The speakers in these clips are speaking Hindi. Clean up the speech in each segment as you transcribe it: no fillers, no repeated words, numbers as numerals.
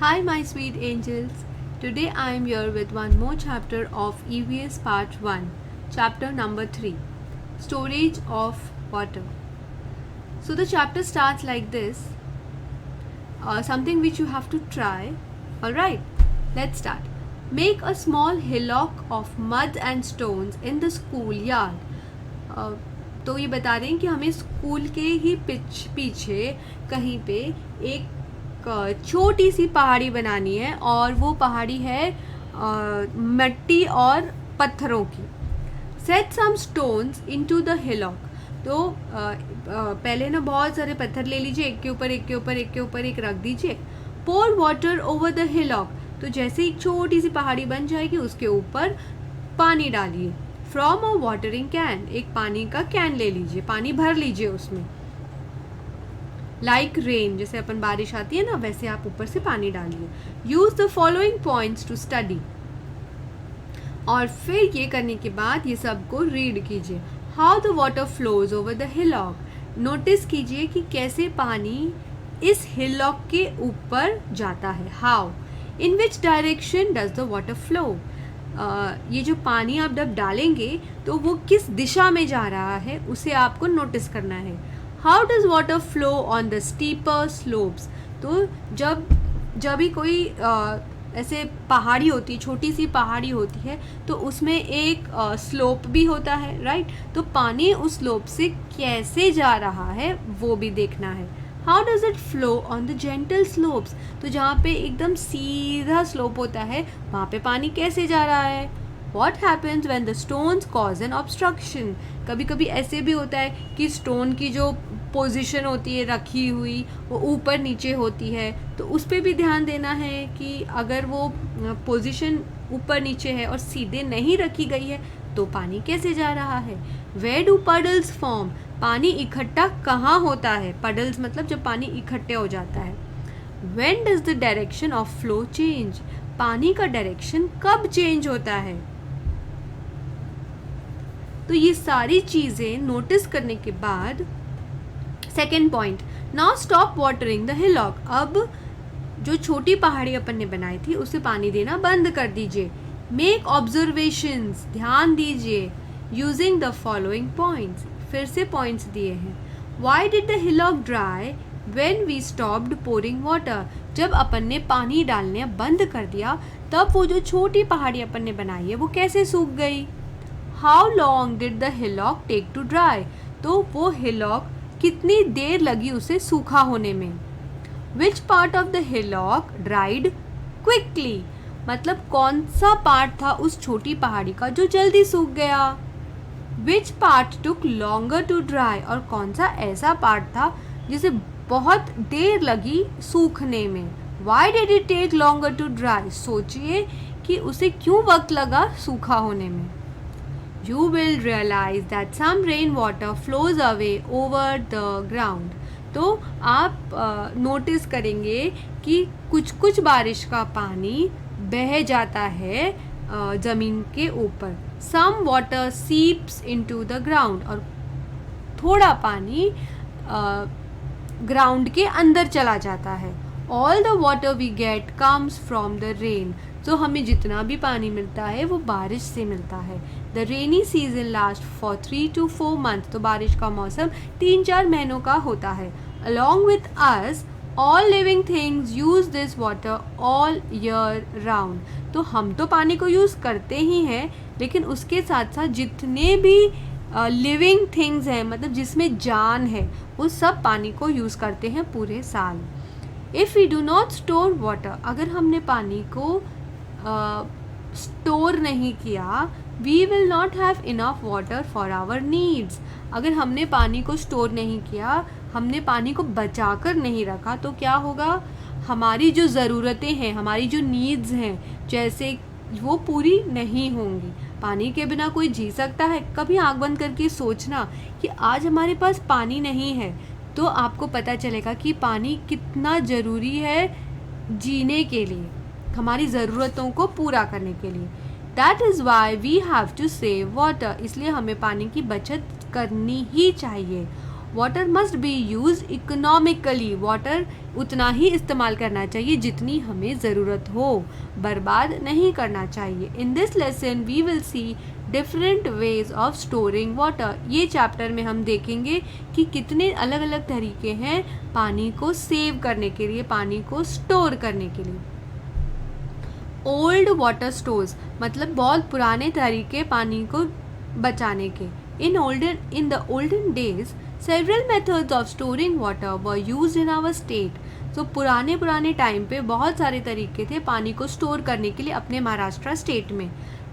Hi, my sweet angels. Today I am here with one more chapter of EVS Part 1, chapter number 3, Storage of Water. So the chapter starts like this, something which you have to try. Alright, let's start. Make a small hillock of mud and stones in the schoolyard. तो ये बता रहे हैं कि हमें स्कूल के ही पीछे कहीं पे एक छोटी सी पहाड़ी बनानी है और वो पहाड़ी है मिट्टी और पत्थरों की. Set some stones into the hillock. तो पहले ना बहुत सारे पत्थर ले लीजिए, एक के ऊपर एक के ऊपर एक के ऊपर एक रख दीजिए. पोर वाटर ओवर द हिलॉक. तो जैसे एक छोटी सी पहाड़ी बन जाएगी उसके ऊपर पानी डालिए. From a watering can. एक पानी का कैन ले लीजिए, पानी भर लीजिए उसमें. लाइक रेन, जैसे अपन बारिश आती है ना वैसे आप ऊपर से पानी डालिए. Use the following points to study. और फिर ये करने के बाद ये सबको रीड कीजिए. How the water flows over the hillock. Notice कीजिए कि कैसे पानी इस हिलॉक के ऊपर जाता है. How, in which direction does the water flow. ये जो पानी आप जब डालेंगे तो वो किस दिशा में जा रहा है उसे आपको नोटिस करना है. How does water flow on the steeper slopes. तो जब भी कोई ऐसे पहाड़ी होती है, छोटी सी पहाड़ी होती है, तो उसमें एक स्लोप भी होता है, राइट. तो पानी उस स्लोप से कैसे जा रहा है वो भी देखना है. How does it flow on the gentle slopes. तो जहाँ पे एकदम सीधा स्लोप होता है वहाँ पे पानी कैसे जा रहा है. What happens when the stones cause an obstruction. कभी कभी ऐसे भी होता है कि स्टोन की जो पोजीशन होती है रखी हुई वो ऊपर नीचे होती है, तो उस पर भी ध्यान देना है कि अगर वो पोजीशन ऊपर नीचे है और सीधे नहीं रखी गई है तो पानी कैसे जा रहा है. Where do puddles form. पानी इकट्ठा कहाँ होता है. puddles मतलब जब पानी इकट्ठे हो जाता है. When does the direction of flow change. पानी का डायरेक्शन कब चेंज होता है. तो ये सारी चीज़ें नोटिस करने के बाद second point, now stop watering the hillock. अब जो छोटी पहाड़ी अपन ने बनाई थी उसे पानी देना बंद कर दीजिए. Make observations. ध्यान दीजिए. Using the following points. फिर से पॉइंट्स दिए हैं. Why did the hillock dry when we stopped pouring water. जब अपन ने पानी डालने बंद कर दिया तब वो जो छोटी पहाड़ी अपन ने बनाई है वो कैसे सूख गई. How long did the hillock take to dry. तो वो हिलॉक कितनी देर लगी उसे सूखा होने में. Which part of the hillock dried quickly. मतलब कौन सा पार्ट था उस छोटी पहाड़ी का जो जल्दी सूख गया. Which part took longer to dry. और कौन सा ऐसा पार्ट था जिसे बहुत देर लगी सूखने में. Why did it take longer to dry. सोचिए कि उसे क्यों वक्त लगा सूखा होने में. You will realize that some rain water flows away over the ground. तो आप नोटिस करेंगे कि कुछ बारिश का पानी बह जाता है ज़मीन के ऊपर. Some water seeps into the ground. और थोड़ा पानी ग्राउंड के अंदर चला जाता है. All the water we get comes from the rain. तो हमें जितना भी पानी मिलता है वो बारिश से मिलता है. The rainy season last for 3 to 4 months. तो बारिश का मौसम 3-4 महीनों का होता है. Along with us all living things use this water all year round. तो हम तो पानी को यूज़ करते ही हैं, लेकिन उसके साथ साथ जितने भी लिविंग थिंग्स हैं, मतलब जिसमें जान है, वो सब पानी को यूज़ करते हैं पूरे साल. If we do not store water. अगर हमने पानी को स्टोर नहीं किया, we will not have enough water for our needs. अगर हमने पानी को स्टोर नहीं किया, हमने पानी को बचा कर नहीं रखा, तो क्या होगा. हमारी जो ज़रूरतें हैं, हमारी जो नीड्स हैं, जैसे वो पूरी नहीं होंगी. पानी के बिना कोई जी सकता है. कभी आँख बंद करके सोचना कि आज हमारे पास पानी नहीं है, तो आपको पता चलेगा कि पानी कितना ज़रूरी है जीने के लिए, हमारी ज़रूरतों को पूरा करने के लिए. That is why we have to save water. इसलिए हमें पानी की बचत करनी ही चाहिए. Water must be use economically, water उतना ही इस्तेमाल करना चाहिए जितनी हमें ज़रूरत हो, बर्बाद नहीं करना चाहिए. In this lesson we will see different ways of storing water. ये चैप्टर में हम देखेंगे कि कितने अलग अलग तरीके हैं पानी को सेव करने के लिए, पानी को स्टोर करने के लिए. ओल्ड वाटर स्टोर्स मतलब बहुत पुराने तरीके पानी को बचाने के. In the olden days, several methods of storing water were used in our state. So पुराने टाइम पे बहुत सारे तरीके थे पानी को स्टोर करने के लिए अपने महाराष्ट्र स्टेट में.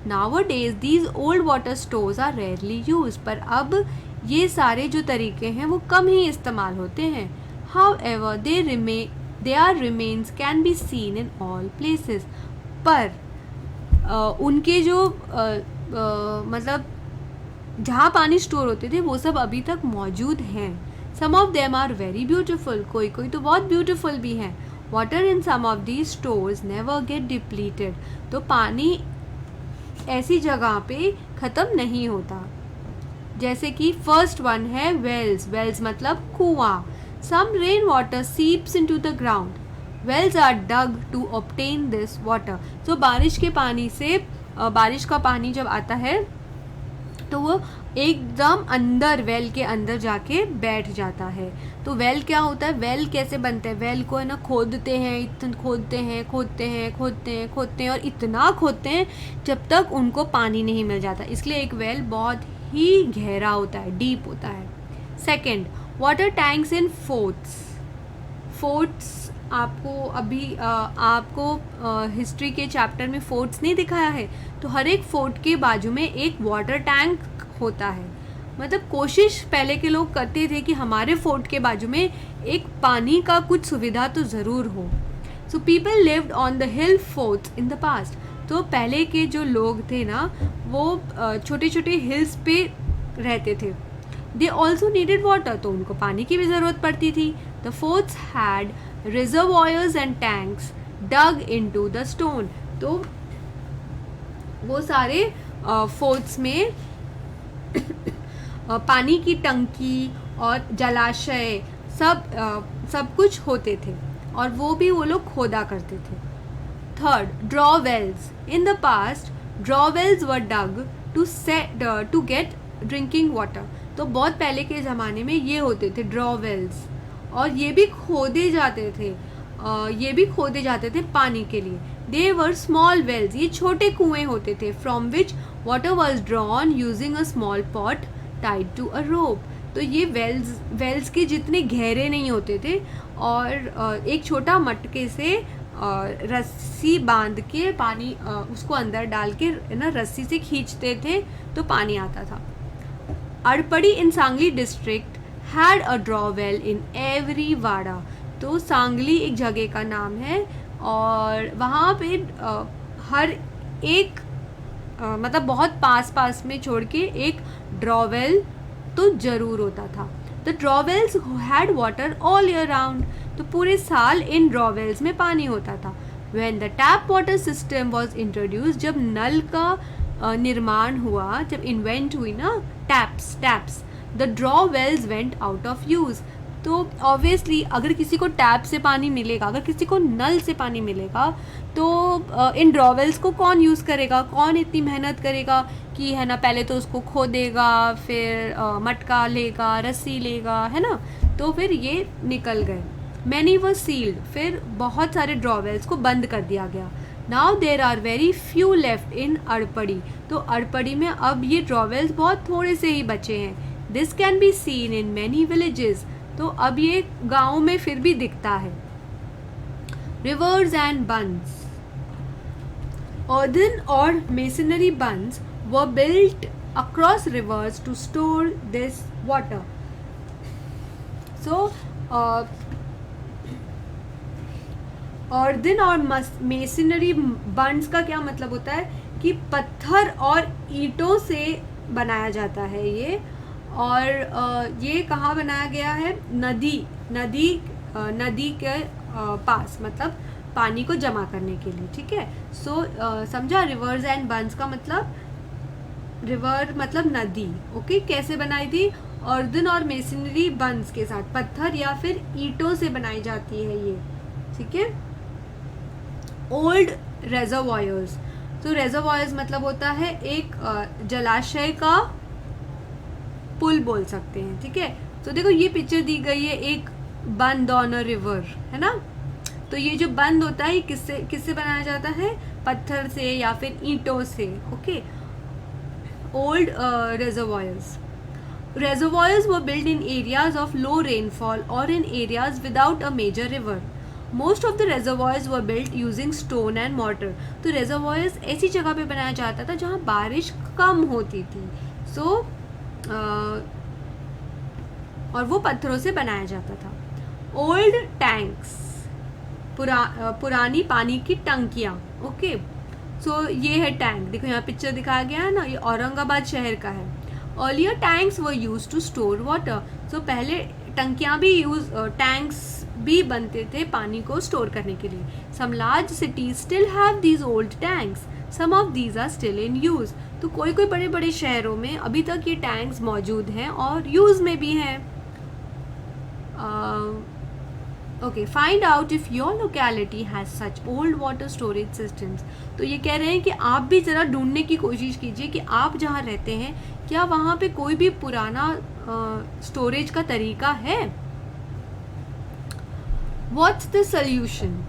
Nowadays these old water stores are rarely used. पर अब ये सारे जो तरीके हैं वो कम ही इस्तेमाल होते हैं. However, their remains can be seen in all places. पर उनके जो मतलब जहाँ पानी स्टोर होते थे वो सब अभी तक मौजूद हैं. Some of them are very beautiful, कोई कोई तो बहुत ब्यूटिफुल भी हैं. Water in some of these stores never get depleted. तो पानी ऐसी जगह पे ख़त्म नहीं होता. जैसे कि फर्स्ट वन है वेल्स. वेल्स मतलब कुआं. Some rain water seeps into the ground. Wells are dug to obtain this water. तो बारिश के पानी से बारिश का पानी जब आता है तो वो एकदम अंदर वेल के अंदर जाके बैठ जाता है. तो वेल क्या होता है, वेल कैसे बनता है, वेल को है ना खोदते हैं, इतना खोदते हैं और इतना खोदते हैं जब तक उनको पानी नहीं मिल जाता. इसलिए एक वेल बहुत ही गहरा होता है, डीप होता है. सेकेंड, वाटर टैंक्स इन फोर्ट्स. फोर्ट्स आपको हिस्ट्री के चैप्टर में फोर्ट्स नहीं दिखाया है, तो हर एक फोर्ट के बाजू में एक वाटर टैंक होता है. मतलब कोशिश पहले के लोग करते थे कि हमारे फोर्ट के बाजू में एक पानी का कुछ सुविधा तो ज़रूर हो. So people lived on the hill forts in the past. तो पहले के जो लोग थे ना वो छोटे छोटे हिल्स पे रहते थे. दे ऑल्सो नीडेड वाटर, तो उनको पानी की भी ज़रूरत पड़ती थी. The forts had reservoirs and tanks dug into the stone. तो वो सारे फोर्ट्स में पानी की टंकी और जलाशय सब कुछ होते थे और वो भी वो लोग खोदा करते थे. Third, draw wells. In the past draw wells were dug to get drinking water. तो बहुत पहले के ज़माने में ये होते थे ड्रॉ वेल्स और ये भी खोदे जाते थे पानी के लिए. They were small wells. ये छोटे कुएं होते थे. From which water was drawn using a small pot tied to a rope. तो ये वेल्स के जितने गहरे नहीं होते थे और एक छोटा मटके से रस्सी बांध के पानी उसको अंदर डाल के ना रस्सी से खींचते थे तो पानी आता था. Atpadi in Sangli district had a draw well in every wada. तो सांगली एक जगह का नाम है और वहाँ पे हर एक मतलब बहुत पास में छोड़ के एक ड्रॉ वेल तो ज़रूर होता था. The draw wells had water all year round. तो पूरे साल इन ड्रॉ वेल्स में पानी होता था. When the tap water system was introduce, जब नल का निर्माण हुआ, जब इन्वेंट हुई ना taps, the draw wells went out of use. तो ऑब्वियसली अगर किसी को टैप से पानी मिलेगा, अगर किसी को नल से पानी मिलेगा तो इन ड्रॉ वेल्स को कौन यूज़ करेगा, कौन इतनी मेहनत करेगा कि है ना पहले तो उसको खोदेगा, फिर मटका लेगा, रस्सी लेगा, है ना. तो फिर ये निकल गए. Many were sealed. फिर बहुत सारे ड्रॉ वेल्स को बंद कर दिया गया. Now there are very few left in Atpadi. तो अड़पड़ी में अब ये ड्रॉ वेल्स बहुत थोड़े से ही बचे हैं. This can be seen in many villages. तो अब ये गाँव में फिर भी दिखता है. Rivers and bunds. Earthen or masonry bunds were built across rivers to store this water. So, earthen और masonry bunds का क्या मतलब होता है कि पत्थर और ईंटों से बनाया जाता है ये. और ये कहाँ बनाया गया है, नदी के पास, मतलब पानी को जमा करने के लिए. ठीक है. सो समझा. रिवर्स एंड बंस का मतलब रिवर मतलब नदी. ओके. कैसे बनाई थी, अर्दन और मेसनरी बंस के साथ, पत्थर या फिर ईंटों से बनाई जाती है ये, ठीक है। ओल्ड रेजर्वॉयर्स, तो रेजर्वॉयर्स मतलब होता है एक जलाशय का पुल बोल सकते हैं, ठीक है। तो देखो ये पिक्चर दी गई है एक बंद ऑन अ रिवर, है ना। तो ये जो बंद होता है किससे किससे बनाया जाता है, पत्थर से या फिर ईंटों से, okay. Old reservoirs. Reservoirs were built in areas of low rainfall or in areas without a major river. Most of the reservoirs were built using stone and mortar. तो reservoirs ऐसी जगह पे बनाया जाता था जहाँ बारिश कम होती थी, और वो पत्थरों से बनाया जाता था। ओल्ड टैंक्स, पुरानी पानी की टंकियाँ, ओके। सो ये है टैंक, देखो यहाँ पिक्चर दिखाया गया है ना, ये औरंगाबाद शहर का है। Earlier tanks were used to store water, so पहले टंकियाँ भी टैंक्स भी बनते थे पानी को स्टोर करने के लिए। Some large cities still have these old tanks, some of these are still in use. तो कोई कोई बड़े बड़े शहरों में अभी तक ये टैंक्स मौजूद हैं और यूज में भी हैं। Okay, find out if your locality has such old water storage systems. तो ये कह रहे हैं कि आप भी ज़रा ढूंढने की कोशिश कीजिए कि आप जहाँ रहते हैं क्या वहाँ पे कोई भी पुराना स्टोरेज का तरीका है। What's the solution?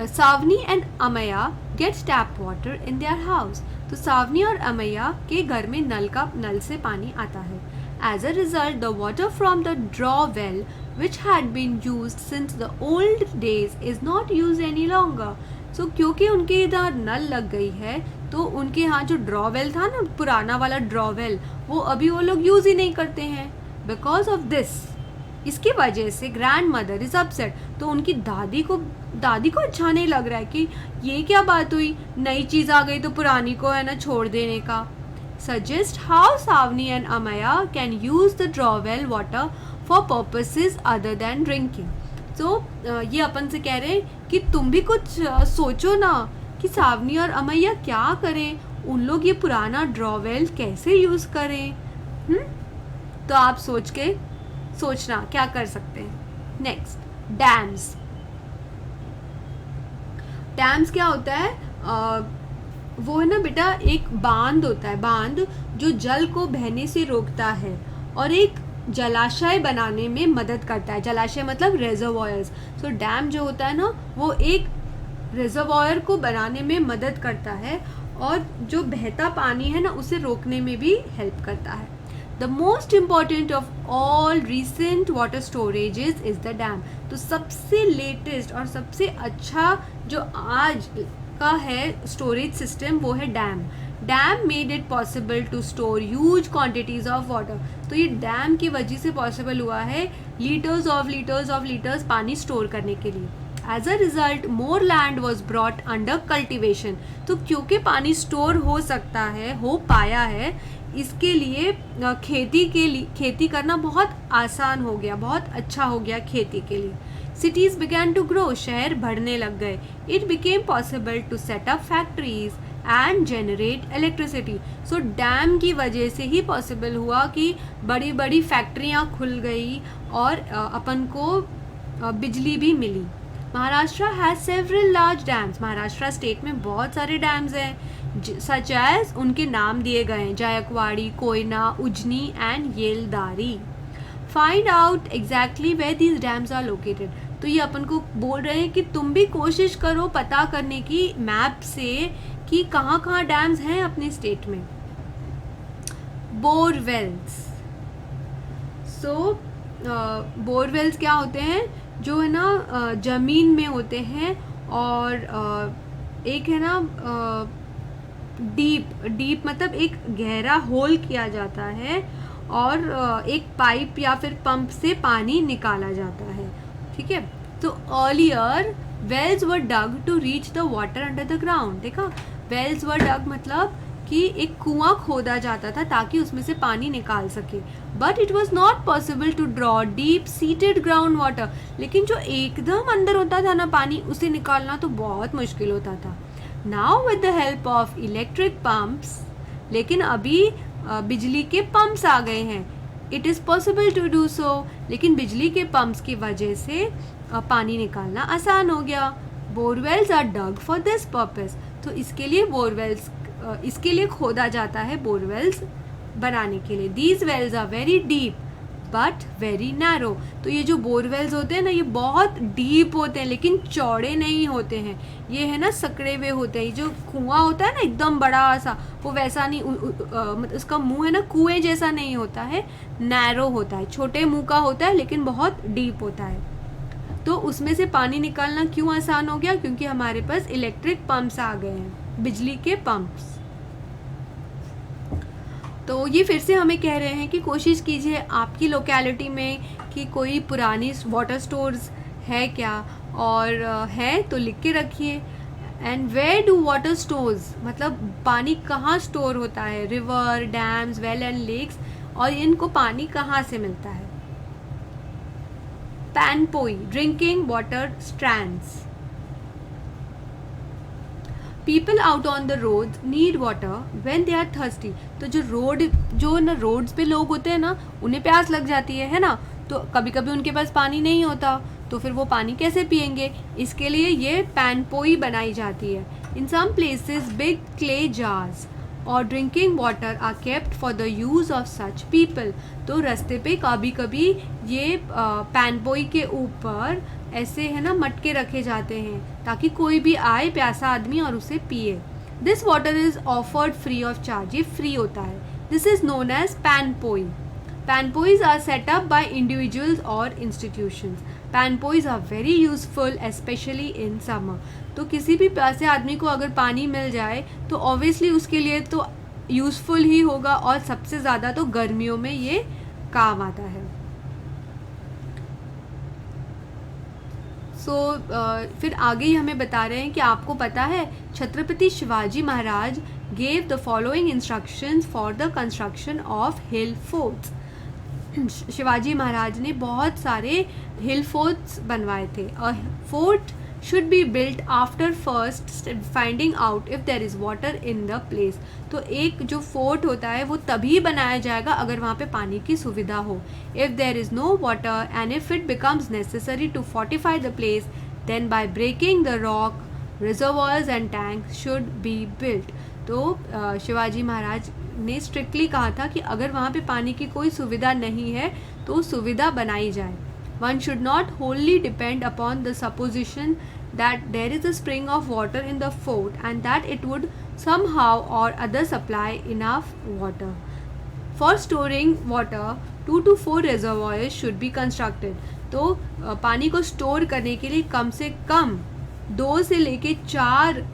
Savani and Amaya get tap water in their house. तो सावनी और अमैया के घर में नल से पानी आता है। As a result, the water from the draw well, which had been used since the old days, is not used any longer. So क्योंकि उनके इधर नल लग गई है तो उनके यहाँ जो ड्रॉ वेल था ना, पुराना वाला ड्रॉ वेल, वो अभी वो लोग यूज़ ही नहीं करते हैं। Because of this, इसकी वजह से ग्रैंड मदर इज अपसेट। तो उनकी दादी को अच्छा नहीं लग रहा है कि ये क्या बात हुई, नई चीज़ आ गई तो पुरानी को है ना छोड़ देने का। Suggest how Savni and Amaya can use the draw well water for purposes other than drinking. So ये अपन से कह रहे हैं कि तुम भी कुछ सोचो ना कि सावनी और अमैया क्या करें, उन लोग ये पुराना ड्रॉ वेल कैसे यूज करें। तो आप सोचना क्या कर सकते हैं। Next, dams. डैम्स क्या होता है? वो है ना बेटा एक बांध होता है, बांध जो जल को बहने से रोकता है और एक जलाशय बनाने में मदद करता है। जलाशय मतलब रेजर्वॉयर्स। सो डैम जो होता है ना वो एक रेजर्वॉयर को बनाने में मदद करता है और जो बहता पानी है ना उसे रोकने में भी हेल्प करता है। The most important of all recent water storages is the dam. तो सबसे लेटेस्ट और सबसे अच्छा जो आज का है स्टोरेज सिस्टम वो है dam. Dam made it possible to store huge quantities of water. तो ये डैम की वजह से पॉसिबल हुआ है लीटर्स ऑफ लीटर्स पानी स्टोर करने के लिए। As a result more land was brought under cultivation. तो क्योंकि पानी स्टोर हो सकता है, हो पाया है, इसके लिए खेती करना बहुत आसान हो गया, बहुत अच्छा हो गया खेती के लिए। Cities began to grow, शहर बढ़ने लग गए। It became possible to set up factories and generate electricity. So dam की वजह से ही पॉसिबल हुआ कि बड़ी बड़ी फैक्ट्रियाँ खुल गई और अपन को बिजली भी मिली। Maharashtra has several large dams. Maharashtra state में बहुत सारे डैम्स हैं, सच एज उनके नाम दिए गए हैं, Jayakwadi, Koyna, Ujani and Yeldari. Find out exactly where these dams are located. तो ये अपन को बोल रहे हैं कि तुम भी कोशिश करो पता करने की मैप से कि कहाँ कहाँ डैम्स हैं अपने स्टेट में। बोरवेल्स। सो बोरवेल्स क्या होते हैं? जो है ना ज़मीन में होते हैं और एक है ना डीप मतलब एक गहरा होल किया जाता है और एक पाइप या फिर पंप से पानी निकाला जाता है, ठीक है। तो earlier wells were dug to reach the water under the ground. देखा, वेल्स वर डग मतलब कि एक कुआं खोदा जाता था ताकि उसमें से पानी निकाल सके। But it was not possible to draw deep seated ground water. लेकिन जो एकदम अंदर होता था ना पानी, उसे निकालना तो बहुत मुश्किल होता था। Now with the help of electric pumps, लेकिन अभी बिजली के पंप्स आ गए हैं. It is possible to do so. लेकिन बिजली के पंप्स की वजह से पानी निकालना आसान हो गया. Borewells are dug for this purpose. तो इसके लिए खोदा जाता है बोरवेल्स बनाने के लिए. These wells are very deep but very narrow. तो ये जो बोरवेल्स होते हैं ना, ये बहुत डीप होते हैं लेकिन चौड़े नहीं होते हैं. ये है ना सकड़े हुए होते हैं. जो कुआं होता है ना एकदम बड़ा सा, वो वैसा नहीं, मतलब उसका मुंह है ना कुएं जैसा नहीं होता है, नैरो होता है. छोटे मुंह का होता है लेकिन बहुत डीप होता है. तो उसमें से पानी निकालना क्यों आसान हो गया? क्योंकि हमारे पास इलेक्ट्रिक पंप्स आ गए हैं, बिजली के पंप्स. तो ये फिर से हमें कह रहे हैं कि कोशिश कीजिए आपकी लोकेलिटी में कि कोई पुरानी वाटर स्टोर्स है क्या, और है तो लिख के रखिए. And where do water stores, मतलब पानी कहाँ स्टोर होता है? River, dams, well and lakes. और इनको पानी कहाँ से मिलता है? Panpoi, drinking water stands. People out on the road need water when they are thirsty. तो जो ना रोड्स पे लोग होते हैं ना, उन्हें प्यास लग जाती है ना. तो कभी कभी उनके पास पानी नहीं होता, तो फिर वो पानी कैसे पियेंगे? इसके लिए ये पैनपोई बनाई जाती है. In some places big clay jars और drinking water are kept for the use of such people. तो रास्ते पे कभी कभी ये पैनपोई के ऊपर ऐसे है ना मटके रखे जाते हैं ताकि कोई भी आए प्यासा आदमी और उसे पिए. This water is offered free of charge. ये फ्री होता है. This is known as panpoi. Panpois are set up by individuals और institutions. Panpois are very useful specially in summer. तो किसी भी प्यासे आदमी को अगर पानी मिल जाए तो ऑब्वियसली उसके लिए तो यूज़फुल ही होगा, और सबसे ज़्यादा तो गर्मियों में ये काम आता है. फिर आगे ही हमें बता रहे हैं कि आपको पता है Chhatrapati Shivaji Maharaj gave the following instructions for the construction of hill forts. Shivaji Maharaj ने बहुत सारे हिल फोर्ट्स बनवाए थे. A fort should be built after first finding out if there is water in the place. तो एक जो फोर्ट होता है वो तभी बनाया जाएगा अगर वहाँ पे पानी की सुविधा हो. If there is no water and if it becomes necessary to fortify the place, then by breaking the rock reservoirs and tanks should be built. तो शिवाजी महाराज ने स्ट्रिक्टली कहा था कि अगर वहाँ पे पानी की कोई सुविधा नहीं है तो सुविधा बनाई जाए. One should not wholly depend upon the supposition that there is a spring of water in the fort and that it would somehow or other supply enough water. For storing water, 2 to 4 reservoirs should be constructed. तो पानी को स्टोर करने के लिए कम से कम 2 से लेके 4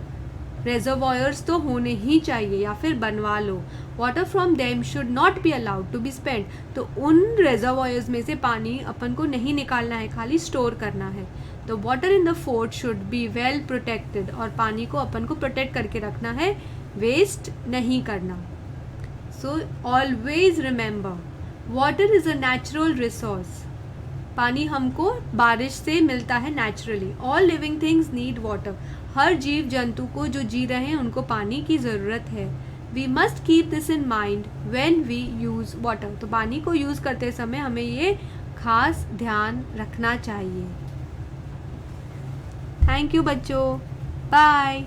रेजर्वॉयर्स तो होने ही चाहिए या फिर बनवा लो. Water from them should not be allowed to be spend. तो उन रेजर्वॉयर्स में से पानी अपन को नहीं निकालना है, खाली स्टोर करना है. The water in the fort should be well protected. और पानी को अपन को प्रोटेक्ट करके रखना है, वेस्ट नहीं करना. So always remember water is a natural resource. पानी हमको बारिश से मिलता है naturally. All living things need water. हर जीव जंतु को जो जी रहे हैं उनको पानी की ज़रूरत है. We must keep this in mind when we use water. तो पानी को यूज़ करते समय हमें ये खास ध्यान रखना चाहिए. थैंक यू बच्चों. बाय.